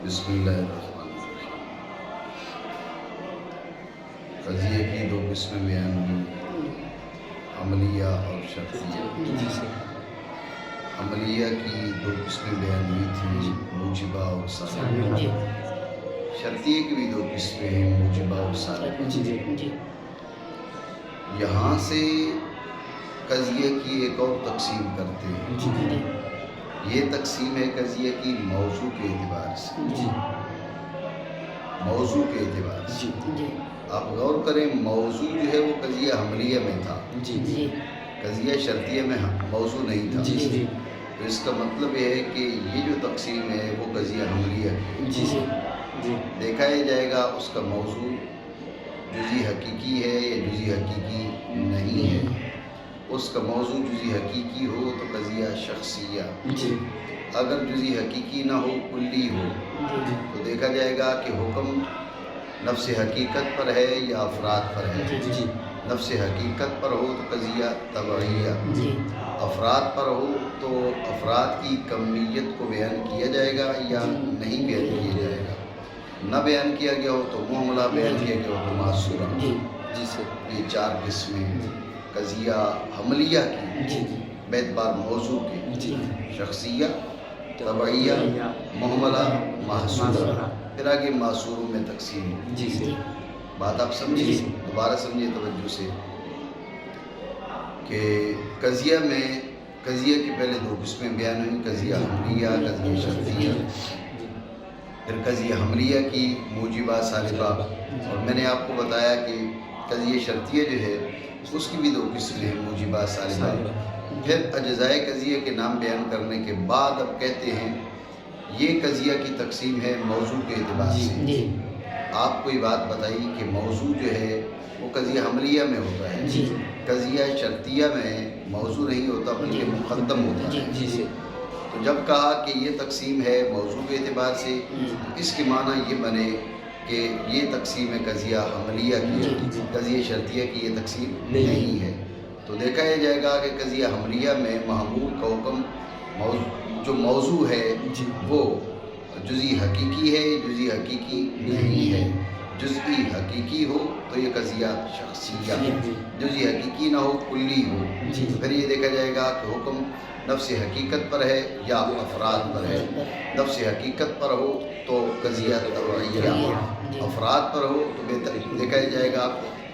بسم اللہ الرحمن الرحیم۔ قضیے کی دو قسمیں بیان ہوئی، عملیہ اور شرطیہ۔ عملیہ کی دو قسمیں بیان ہوئی تھیں، موجبہ اور سالبہ۔ شرطیہ کی بھی دو قسمیں ہیں، موجبہ اور سالبہ۔ یہاں سے قضیے کی ایک اور تقسیم کرتے ہیں۔ یہ تقسیم ہے قضیے کی موضوع کے اعتبار سے۔ موضوع کے اعتبار سے آپ غور کریں، موضوع جو ہے وہ قضیہ حملیہ میں تھا، قضیہ شرطیہ میں موضوع نہیں تھا۔ تو اس کا مطلب یہ ہے کہ یہ جو تقسیم ہے وہ قضیہ حملیہ ہے۔ دیکھا یہ جائے گا اس کا موضوع جزئی حقیقی ہے یا جزئی حقیقی نہیں ہے۔ اس کا موضوع جزئی حقیقی ہو تو قضیہ شخصیہ، اگر جزئی حقیقی نہ ہو، کلی ہو، تو دیکھا جائے گا کہ حکم نفس حقیقت پر ہے یا افراد پر ہے۔ نفس حقیقت پر ہو تو قضیہ تبعیہ، افراد پر ہو تو افراد کی کمیت کو بیان کیا جائے گا یا نہیں بیان کیا جائے گا۔ نہ بیان کیا گیا ہو تو معاملہ، بیان کیا گیا ہو تو معصورہ۔ یہ چار قسمیں قضیہ حملیہ کی باعتبار موضوع کے، شخصیہ، تبعیہ، محملہ، معصورہ۔ پھر آگے معصوروں میں تقسیم ہے۔ بات آپ سمجھیں، دوبارہ سمجھیں توجہ سے کہ قضیہ میں قضیہ کی پہلے دو قسمیں بیان ہوئیں، قضیہ حملیہ، قضیہ شرطیہ۔ پھر قضیہ حملیہ کی موجبہ سالبہ، اور میں نے آپ کو بتایا کہ قضیہ شرطیہ جو ہے اس کی بھی دو قسمیں ہیں، موجبہ سالبہ۔ پھر اجزائے قضیہ کے نام بیان کرنے کے بعد اب کہتے ہیں یہ قضیہ کی تقسیم ہے موضوع کے اعتبار سے۔ آپ کو یہ بات بتائی کہ موضوع جو ہے وہ قضیہ حملیہ میں ہوتا ہے، قضیہ شرطیہ میں موضوع نہیں ہوتا بلکہ مقدم ہوتا ہے۔ تو جب کہا کہ یہ تقسیم ہے موضوع کے اعتبار سے، اس کے معنی یہ بنے کہ یہ تقسیم ہے قضیہ حملیہ کی، قضیہ شرطیہ کی یہ تقسیم نہیں ہے۔ تو دیکھا یہ جائے گا کہ قضیہ حملیہ میں محمول کا حکم جو موضوع ہے وہ جزئی حقیقی ہے، جزئی حقیقی نہیں ہے۔ جزئی حقیقی ہو تو یہ قضیہ شخصیہ، جزئی حقیقی نہ ہو، کلی ہو، پھر یہ دیکھا جائے گا کہ حکم نفس حقیقت پر ہے یا افراد پر ہے۔ نفس حقیقت پر ہو تو قضیہ تبعیہ، افراد پر ہو تو دیکھا جائے گا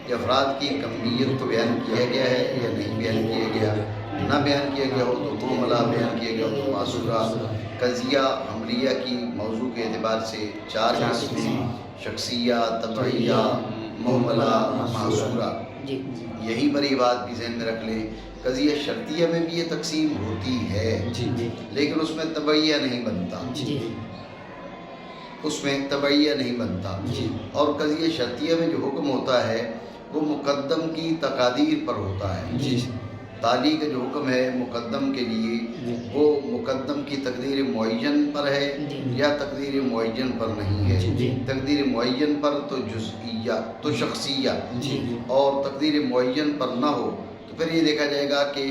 کہ افراد کی کمیت کو بیان کیا گیا ہے یا نہیں بیان کیا گیا۔ نہ بیان کیا گیا ہو تو معاملہ، بیان کیا گیا ہو تو معصورہ۔ قضیہ حملیہ کی موضوع کے اعتبار سے چار قسمیں، شخصیہ، تبعیہ، معاملہ، معصورہ۔ یہی پر یہ بات بھی ذہن میں رکھ لیں، قضیہ شرطیہ میں بھی یہ تقسیم ہوتی ہے لیکن اس میں تبعیہ نہیں بنتا، اس میں تبعیہ نہیں بنتا۔ اور قضیہ شرطیہ میں جو حکم ہوتا ہے وہ مقدم کی تقادیر پر ہوتا ہے۔ تعلیق کا جو حکم ہے مقدم کے لیے وہ مقدم کی تقدیر معین پر ہے یا تقدیر معین پر نہیں ہے۔ تقدیر معین پر تو جزئیہ تو شخصیہ، اور تقدیر معین پر نہ ہو تو پھر یہ دیکھا جائے گا کہ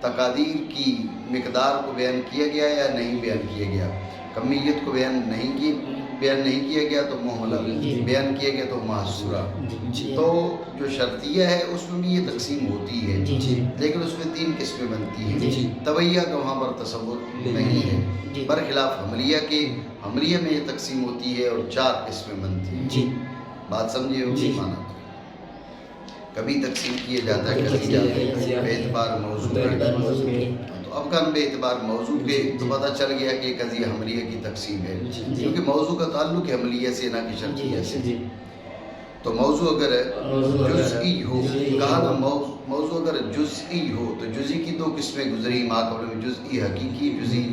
تقادیر کی مقدار کو بیان کیا گیا یا نہیں بیان کیا گیا۔ کمیت کو بیان نہیں کیا گیا تو معاملہ، بیان کیا گیا تو معصورہ۔ تو جو شرطیہ ہے اس میں بھی یہ تقسیم ہوتی ہے لیکن اس میں تین قسمیں بنتی ہیں، تبعیہ کا وہاں پر تصور نہیں ہے، برخلاف حملیہ کے۔ حملیہ میں یہ تقسیم ہوتی ہے اور چار قسمیں بنتی ہیں۔ بات سمجھے ہو؟ مانا کبھی تقسیم کیا جاتا ہے قضیہ بے اعتبار موضوع کے، تو اب کان بے اعتبار موضوع کے تو پتہ چل گیا کہ قضیہ حملیہ کی تقسیم ہے، کیونکہ موضوع کا تعلق ہے حملیہ سے نہ کہ شرطیہ سے۔ تو موضوع اگر جزئی ہو، کہا نا موضوع اگر جزئی ہو تو جزئی کی دو قسمیں گزری ماقبل میں، جزئی حقیقی، جزئی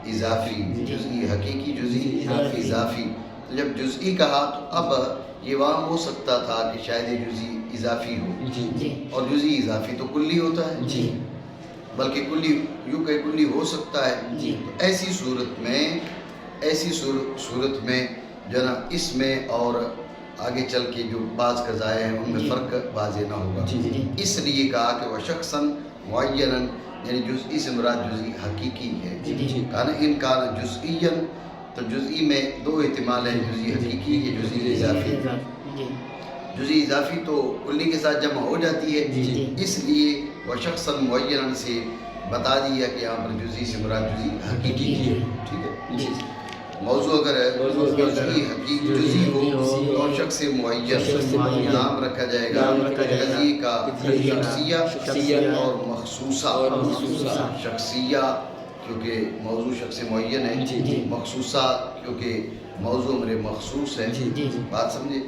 اضافی، جزئی حقیقی، جزئی اضافی۔ تو جب جزئی کہا تو اب یہ وہاں ہو سکتا تھا کہ شاید یہ جزئی اضافی ہو، اور جزئی اضافی تو کلی ہوتا ہے، بلکہ کلی یوں کہ کلی ہو سکتا ہے۔ تو ایسی صورت میں جو نا اس میں اور آگے چل کے جو بعض قضائے ہیں ان میں فرق واضح نہ ہوگا، اس لیے کہا کہ وہ شخصاً معیناً، یعنی جزئی سے مراد جزئی حقیقی ہے۔ کہا نا ان کان جزئیاً تو جزئی میں دو احتمال ہیں، جزئی حقیقی یا جزئی اضافی۔ جزئی اضافی تو کلی کے ساتھ جمع ہو جاتی ہے، اس لیے وہ شخصاً معیناً سے بتا دیا کہ یہاں پر جزئی سے مراد جزئی حقیقی ہے، ٹھیک ہے۔ موضوع اگر جزئی حقیقی جزئی ہو اور شخص معین نام رکھا جائے گا قضیے کا شخصیہ اور مخصوصہ۔ شخصیہ کیونکہ موضوع شخص معین ہے، مخصوصہ کیونکہ موضوع امر مخصوص ہے، بات سمجھے؟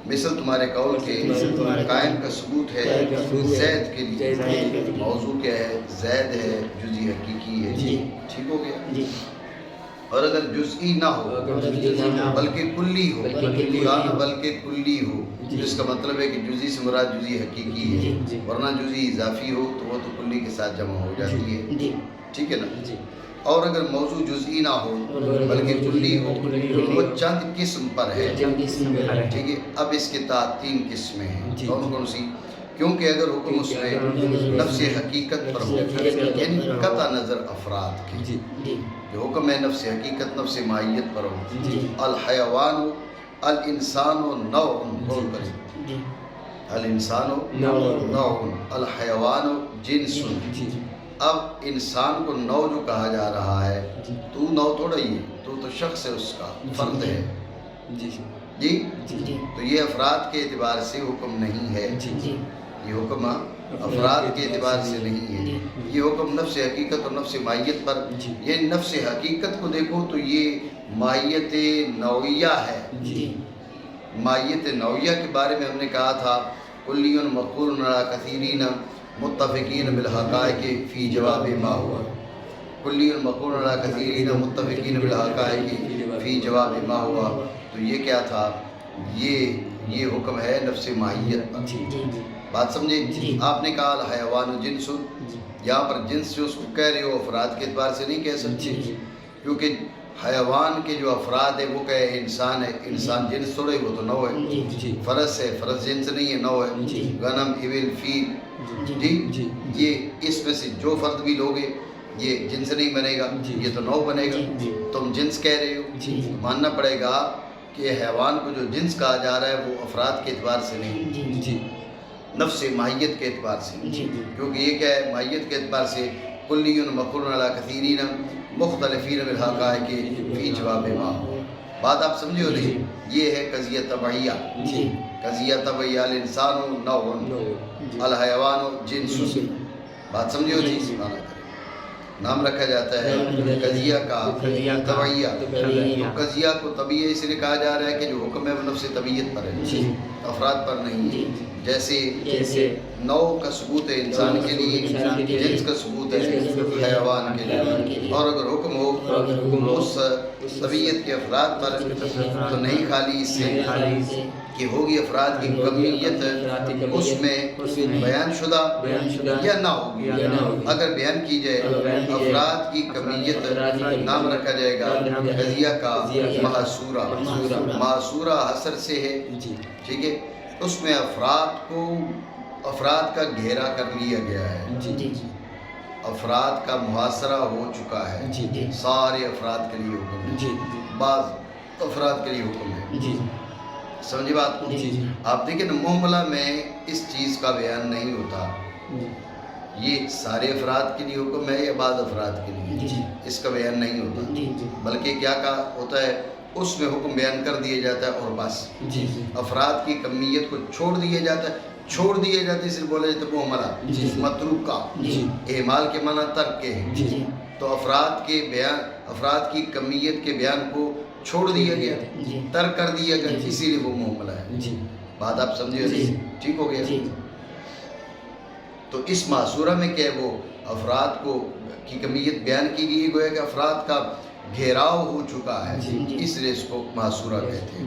مثل تمہارے قول کے قائم کا ثبوت ہے زید کے لیے، موضوع کیا ہے؟ زید ہے، جزئی حقیقی ہے، ٹھیک ہو گیا۔ اور اگر جزئی نہ ہو بلکہ کلی ہو، بلکہ کلی ہو، جس کا مطلب ہے کہ جزئی سے مراد جزئی حقیقی ہے، ورنہ جزئی اضافی ہو تو وہ تو کلی کے ساتھ جمع ہو جاتی ہے، ٹھیک ہے نا۔ اور اگر موضوع جزئی نہ ہو بلکہ کلی ہو، وہ چند قسم پر ہے، ٹھیک ہے۔ اب اس کے تحت 3 قسمیں ہیں، کون کون سی؟ کیونکہ اگر حکم اس میں نفس حقیقت پر ہو، یعنی قطع نظر افراد کی، جو حکم ہے نفس حقیقت نفس ماہیت پر ہو، الحیوان الانسان نوع، بول کریں الانسان نوع، الحیوان جنس۔ اب انسان کو نوع جو کہا جا رہا ہے، تو نوع تھوڑا ہی ہے، تو شخص ہے، اس کا فرد ہے، جی، تو یہ افراد کے اعتبار سے حکم نہیں ہے، یہ حکم افراد کے اعتبار سے نہیں ہے، یہ حکم نفس حقیقت اور نفس ماہیت پر، یہ نفس حقیقت کو دیکھو تو یہ ماہیت نوعیہ ہے۔ ماہیت نوعیہ کے بارے میں ہم نے کہا تھا کلی مقول علی کثیرین متفقین بالحقائق فی جواب ما ہوا، کلی مقول علی کثیرین متفقین بالحقائق فی جواب ما ہوا، تو یہ کیا تھا؟ یہ حکم ہے نفس ماہیت پر، بات سمجھے؟ آپ نے کہا الحیوان جنس، یہاں پر جنس جو اس کو کہہ رہے ہو افراد کے اعتبار سے نہیں کہہ سکتے، کیونکہ حیوان کے جو افراد ہے وہ کہے انسان ہے، انسان جنس تھوڑا ہی، وہ تو نوع ہے۔ فرس ہے، فرس جنس نہیں ہے، نوع ہے۔ غنم، ابل، فیل، جی، یہ اس میں سے جو فرد بھی لوگے یہ جنس نہیں بنے گا، یہ تو نوع بنے گا۔ تم جنس کہہ رہے ہو، ماننا پڑے گا کہ حیوان کو جو جنس کہا جا رہا ہے وہ افراد کے اعتبار سے نہیں، نفس ماہیت کے اعتبار سے، کیونکہ یہ کیا ہے؟ ماہیت کے اعتبار سے کلی مقول علی کثیرین مختلفین بالحقائق فی جواب ما، بات آپ سمجھے ہو نہیں؟ یہ ہے قضیہ طبعیہ، قضیہ طبعیہ، الانسان نوع، الحیوان جنس، بات سمجھے ہو نہیں؟ نام رکھا جاتا ہے قضیہ کا طبعیہ، تو قضیہ کو طبعیہ اس لیے کہا جا رہا ہے کہ جو حکم ہے وہ نفس طبیعت پر ہے، افراد پر نہیں ہے۔ جیسے نوع کا ثبوت ہے انسان کے لیے، جنس کا ثبوت ہے حیوان کے لیے، اور اگر حکم ہو اس طبیعت کے افراد پر تو نہیں خالی اس سے کہ ہوگی افراد کی کمیت اس میں بیان شدہ یا نہ ہوگی، اگر بیان کی جائے افراد کی کمیت نام رکھا جائے گا قضیہ کا محصورہ، محصورہ حصر سے ہے، ٹھیک ہے، اس میں افراد کا گھیرا کر لیا گیا ہے، افراد کا محاصرہ ہو چکا ہے، سارے افراد کے لیے حکم ہے، بعض افراد کے لیے حکم ہے، سمجھے بات کو؟ آپ دیکھیں نا محملہ میں اس چیز کا بیان نہیں ہوتا، یہ سارے افراد کے لیے حکم ہے یا بعض افراد کے لیے، اس کا بیان نہیں ہوتا، بلکہ کیا کہا ہوتا ہے؟ اس میں حکم بیان کر دیا جاتا ہے اور بس، افراد کی کمیت کو چھوڑ دیا جاتا ہے، چھوڑ دیے جاتے صرف بولا جاتا ہے محملہ، متروکہ، اعمال کے معنی ترک کے ہیں، تو افراد کی کمیت کے بیان کو چھوڑ دیا گیا، ترک کر دیا گیا، اسی لیے وہ محملہ ہے، بات آپ سمجھے؟ ٹھیک ہو گیا؟ تو اس معصورہ میں کیا وہ افراد کی کمیت بیان کی گئی، گویا کہ افراد کا گھیراؤ ہو چکا ہے، اس لیے اس کو معصورہ کہتے ہیں،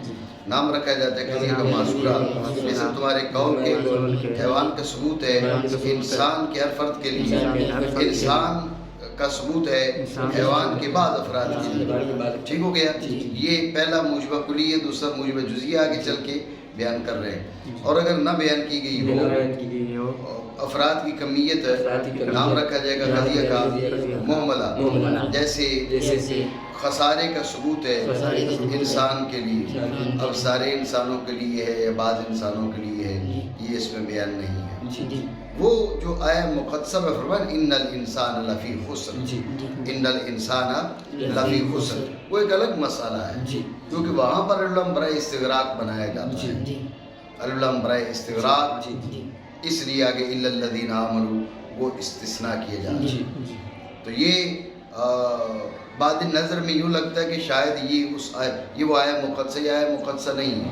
نام رکھا جاتا ہے قضیہ کا معصورہ۔ جیسے تمہارے قول کے حیوان کا ثبوت ہے انسان کے ہر فرد کے لیے، انسان کا ثبوت ہے حیوان کے بعد افراد کے لیے، ٹھیک ہو گیا؟ یہ پہلا موجبہ کلی ہے، دوسرا موجبہ جزئی آگے چل کے بیان کر رہے ہیں، اور اگر نہ بیان کی گئی ہو افراد کی کمیت نام رکھا جائے گا قضیہ کا محملہ، جیسے خسارے کا ثبوت ہے انسان کے لیے، اب سارے انسانوں کے لیے ہے یا بعض انسانوں کے لیے ہے، یہ اس میں بیان نہیں ہے۔ وہ جو آیہ مقدسہ میں فرمان ان الانسان لفی خسر، ان الانسان لفی خسر، وہ ایک الگ مسئلہ ہے کیونکہ وہاں پر علم برائے استغراق بنایا جاتا ہے، علم برائے استغراق، اس لیے آگے الا الذین آمنوا وہ استثناء کیے جا رہے ہیں۔ تو یہ بعد نظر میں یوں لگتا ہے کہ شاید یہ وہ آیہ مقدسہ نہیں ہے،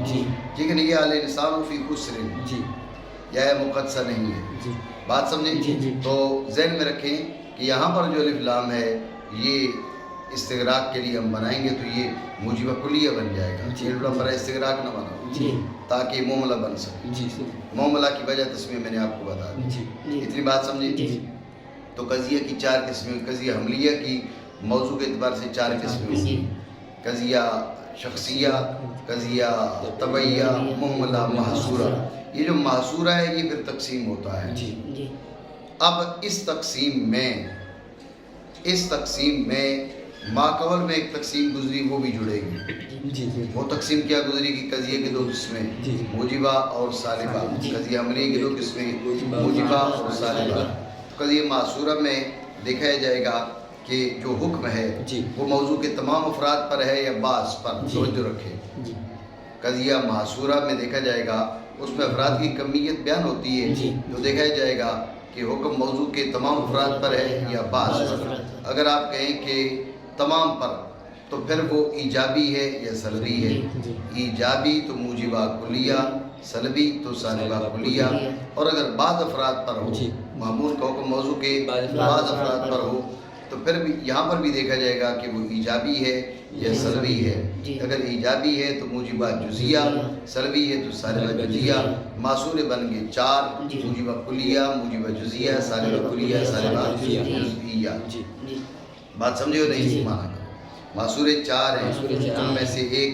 ٹھیک ہے نا، یہ الانسان فی خسر، یہ آیہ مقدسہ نہیں ہے، بات سمجھیں؟ تو ذہن میں رکھیں کہ یہاں پر جو الف لام ہے یہ استغراق کے لیے ہم بنائیں گے تو یہ موجبہ کلیہ بن جائے گا، الف لام برائے استغراق نہ بناؤ تاکہ معاملہ بن سکے۔ معاملہ کی وجہ تسمیہ میں نے آپ کو بتا دی، اتنی بات سمجھیں؟ تو قضیہ کی 4 قسمیں، قضیہ حملیہ کی موضوع کے اعتبار سے 4 قسمیں ہوئی، قضیہ شخصیہ، قضیہ طبعیہ، محملہ، محصورہ۔ یہ جو محصورہ ہے یہ پھر تقسیم ہوتا ہے۔ اب اس تقسیم میں ماقبل میں ایک تقسیم گزری وہ بھی جڑے گی۔ وہ تقسیم کیا گزری کی؟ قضیہ کے 2 قسمیں، موجبہ اور سالبہ۔ قضیہ حملیہ کی 2 قسمیں، موجبہ اور سالبہ۔ قضیہ محصورہ میں دیکھا جائے گا کہ جو حکم ہے وہ موضوع کے تمام افراد پر ہے یا بعض پر، توجہ رکھیں۔ قضیہ محصورہ میں دیکھا جائے گا اس میں افراد کی کمیت بیان ہوتی ہے، تو دیکھا جائے گا کہ حکم موضوع کے تمام افراد پر ہے یا بعض پر۔ اگر آپ کہیں کہ تمام پر تو پھر وہ ایجابی ہے یا سلبی ہے، ایجابی تو موجبہ کلیہ، سلبی تو سالبہ کلیہ۔ اور اگر بعض افراد پر ہو، معمول کا حکم موضوع کے بعض افراد پر ہو تو پھر بھی یہاں پر بھی دیکھا جائے گا کہ وہ ایجابی ہے یا سلبی ہے۔ اگر ایجابی ہے تو موجبہ جزیہ، سلبی ہے تو سالبہ جزیہ۔ معصور بن گئے 4، موجبہ کلیہ، موجبہ جزیہ، سالبہ کلیہ، سالبہ جزیہ۔ بات سمجھے ہو نہیں؟ مانا معصور 4 ہیں، ان میں سے ایک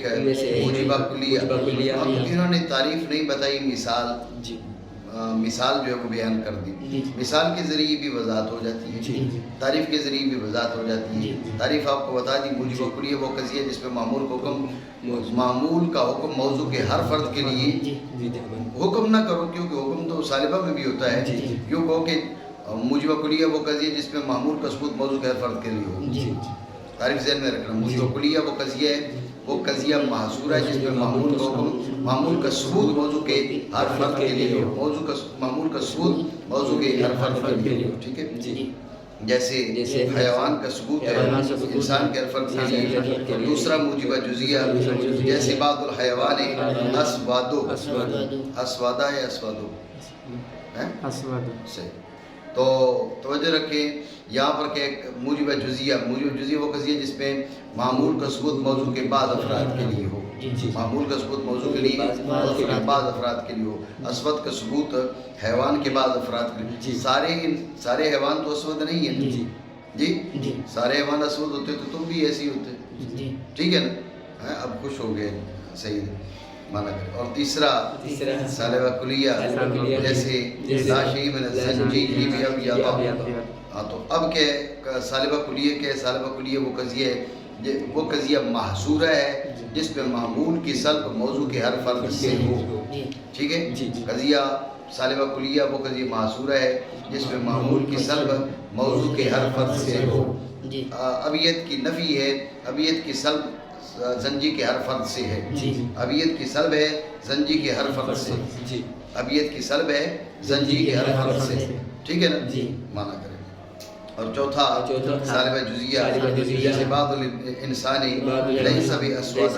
موجبہ کلیہ۔ اب انہوں نے تعریف نہیں بتائی، مثال جو ہے وہ بیان کر دی، مثال کے ذریعے بھی وضاحت ہو جاتی ہے، تعریف کے ذریعے بھی وضاحت ہو جاتی ہے۔ تعریف آپ کو بتا دی، موجبہ کلیہ وہ قضیہ جس میں معمول کا حکم موضوع کے ہر فرد کے لیے حکم نہ کرو، کیونکہ حکم تو سالبہ میں بھی ہوتا ہے، یوں کہو کہ موجبہ کلیہ وہ قضیہ جس میں معمول کا ثبوت موضوع کے ہر فرد کے لیے ہو۔ تعریف ذہن میں رکھنا، موجبہ کلیہ وہ قضیہ ہے، وہ قضیہ محصورہ ہے جس میں معمول کا ثبوت موضوع کے ہر فرد کے لیے ہو، معمول کا ثبوت موضوع کے ہر فرد کے لیے ہو، ٹھیک ہے؟ جیسے حیوان کا ثبوت ہے انسان کے ہر فرد کے لیے۔ دوسرا موجبہ جزیہ، جیسے بعض الحیوان اسوادو، اسوادہ یا اسوادو سے، تو توجہ رکھیں یہاں پر کہ موجبہ جزیہ وہ قضیہ جس میں معمول کا ثبوت موضوع کے بعض افراد کے لیے ہو، معمول کا ثبوت موضوع کے لیے بعض افراد کے لیے ہو۔ اسود کا ثبوت حیوان کے بعض افراد کے لیے۔ سارے حیوان تو اسود نہیں ہیں جی، سارے حیوان اسود ہوتے تو تم بھی ایسی ہوتے، ٹھیک ہے نا؟ اب خوش ہو گئے، صحیح مانا کرے۔ اور تیسرا سالبہ کلیہ، جیسے لا شیء من الزنجی، یہ بھی اب یاد ہاں۔ تو اب کیا سالبہ کلیہ کیا ہے؟ سالبہ کلیہ وہ قضیہ محصورہ ہے جس میں معمول کی سلب موضوع کے ہر فرد سے ہو، ٹھیک ہے؟ قضیہ سالبہ کلیہ وہ قضیہ محصورہ ہے جس میں معمول کی سلب موضوع کے ہر فرد سے ہو۔ ابیت کی نفی ہے، ابیت کی سلب زنجی کے ہر فرد سے ہے، ابیت کی سلب ہے زنجی کے ہر فرد سے، ابیت کی سلب ہے زنجی کے ہر فرد سے، ٹھیک ہے نا؟ مانا کریں۔ اور چوتھا سالبہ جزیہ، جیسے بعض الانسانی لیس باسود،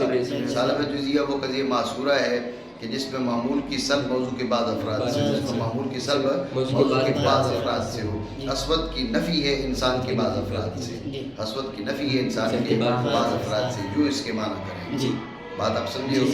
سالبہ جزیہ وہ قضیہ معصورہ ہے کہ جس میں معمول کی سلب موضوع کے بعض افراد سے، جس میں معمول کی سلب موضوع کے بعض افراد سے ہو۔ اسود کی نفی ہے انسان کے بعض افراد سے، اسود کی نفی ہے انسان کے بعض افراد سے، جو اس کے معنی کریں، بات آپ سمجھے ہو؟